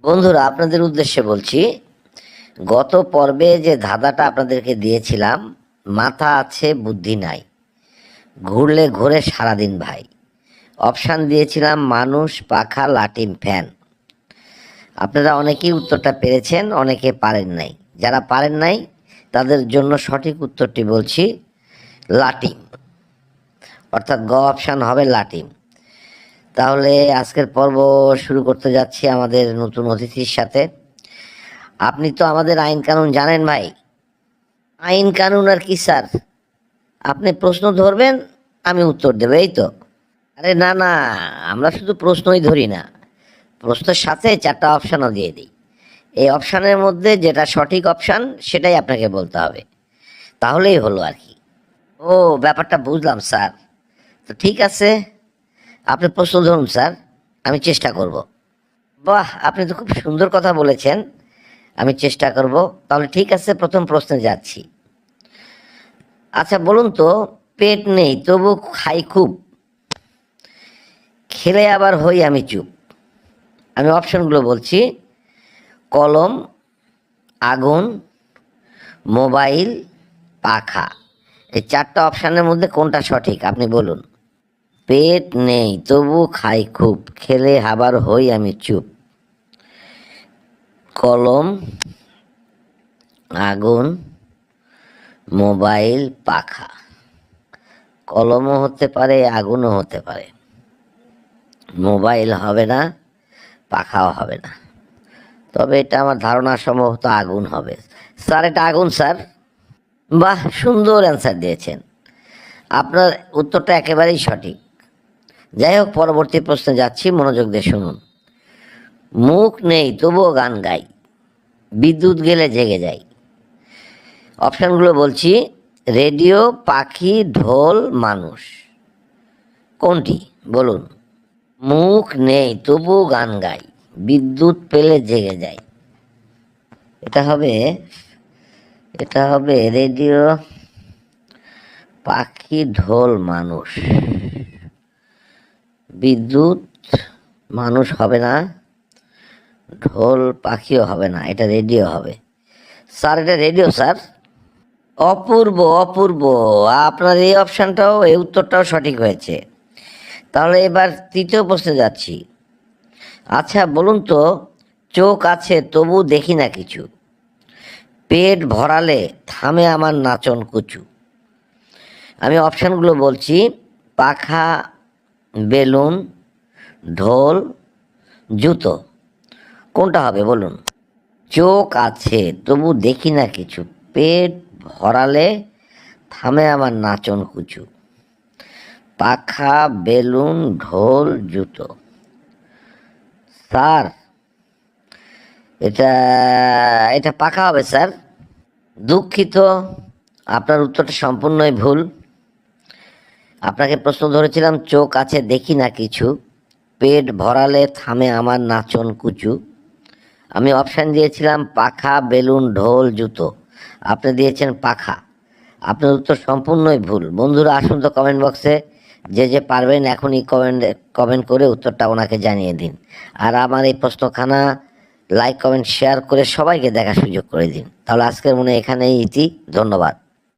বন্ধুরা, আপনাদের উদ্দেশ্যে বলছি, গত পর্বে যে ধাঁধাটা আপনাদেরকে দিয়েছিলাম, মাথা আছে বুদ্ধি নাই, ঘুরলে ঘোরে সারাদিন ভাই। অপশান দিয়েছিলাম মানুষ, পাখা, লাটিম, ফ্যান। আপনারা অনেকেই উত্তরটা পেরেছেন, অনেকে পারেন নাই। যারা পারেন নাই তাদের জন্য সঠিক উত্তরটি বলছি, লাটিম। অর্থাৎ গ অপশান হবে লাটিম। তাহলে আজকের পর্ব শুরু করতে যাচ্ছি আমাদের নতুন অতিথির সাথে। আপনি তো আমাদের আইন কানুন জানেন ভাই। আইন কানুন আর কি স্যার, আপনি প্রশ্ন ধরবেন, আমি উত্তর দেবো, এই তো। আরে না না, আমরা শুধু প্রশ্নই ধরি না, প্রশ্নের সাথে 4টা অপশানও দিয়ে দিই। এই অপশানের মধ্যে যেটা সঠিক অপশান সেটাই আপনাকে বলতে হবে, তাহলেই হলো আর কি। ও, ব্যাপারটা বুঝলাম স্যার। তো ঠিক আছে, আপনি প্রশ্ন ধরুন স্যার, আমি চেষ্টা করব। বাহ, আপনি তো খুব সুন্দর কথা বলেছেন, আমি চেষ্টা করব। তাহলে ঠিক আছে, প্রথম প্রশ্নে যাচ্ছি। আচ্ছা বলুন তো, পেট নেই তবু খাই খুব, খেলে আবার হই আমি চুপ। আমি অপশনগুলো বলছি: কলম, আগুন, মোবাইল, পাখা। এই 4টা অপশানের মধ্যে কোনটা সঠিক আপনি বলুন। পেট নেই তবু খাই খুব, খেলে আবার হই আমি চুপ। কলম, আগুন, মোবাইল, পাখা। কলমও হতে পারে, আগুনও হতে পারে, মোবাইল হবে না, পাখাও হবে না। তবে এটা আমার ধারণা সম্ভবত আগুন হবে। স্যার, এটা আগুন স্যার। বাহ, সুন্দর অ্যান্সার দিয়েছেন, আপনার উত্তরটা একেবারেই সঠিক। যাই হোক, পরবর্তী প্রশ্নে যাচ্ছি, মনোযোগ দিয়ে শুনুন। মুখ নেই তবুও গান গাই, বিদ্যুৎ গেলে জেগে যাই। অপশানগুলো বলছি: রেডিও, পাখি, ঢোল, মানুষ। কোনটি বলুন? মুখ নেই তবু গান গাই, বিদ্যুৎ পেলে জেগে যায়। এটা হবে রেডিও, পাখি, ঢোল, মানুষ। বিদ্যুৎ, মানুষ হবে না, ঢোল, পাখিও হবে না, এটা রেডিও হবে। স্যার, এটা রেডিও স্যার। অপূর্ব অপূর্ব, আপনার এই অপশানটাও, এই উত্তরটাও সঠিক হয়েছে। তাহলে এবার তৃতীয় প্রশ্নে যাচ্ছি। আচ্ছা বলুন তো, চোখ আছে তবু দেখি না কিছু, পেট ভরালে থামে আমার নাচন কুচু। আমি অপশানগুলো বলছি: পাখা, বেলুন, ঢোল, জুতো। কোনটা হবে বলুন? চোখ আছে তবু দেখি না কিছু, পেট ভরালে থামে আমার নাচন কুচু। পাখা, বেলুন, ঢোল, জুতো। স্যার, এটা এটা পাখা হবে স্যার। দুঃখিত, আপনার উত্তরটা সম্পূর্ণই ভুল। আপনাকে প্রশ্ন ধরেছিলাম, চোখ আছে দেখি না কিছু, পেট ভরালে থামে আমার নাচন কুচু। আমি অপশান দিয়েছিলাম পাখা, বেলুন, ঢোল, জুতো। আপনি দিয়েছেন পাখা। আপনার উত্তর সম্পূর্ণই ভুল। বন্ধুরা, আসুন তো কমেন্ট বক্সে, যে যে পারবেন এখনই কমেন্ট করে উত্তরটা ওনাকে জানিয়ে দিন। আর আমার এই প্রশ্নখানা লাইক, কমেন্ট, শেয়ার করে সবাইকে দেখার সুযোগ করে দিন। তাহলে আজকের মনে এখানেই ইতি। ধন্যবাদ।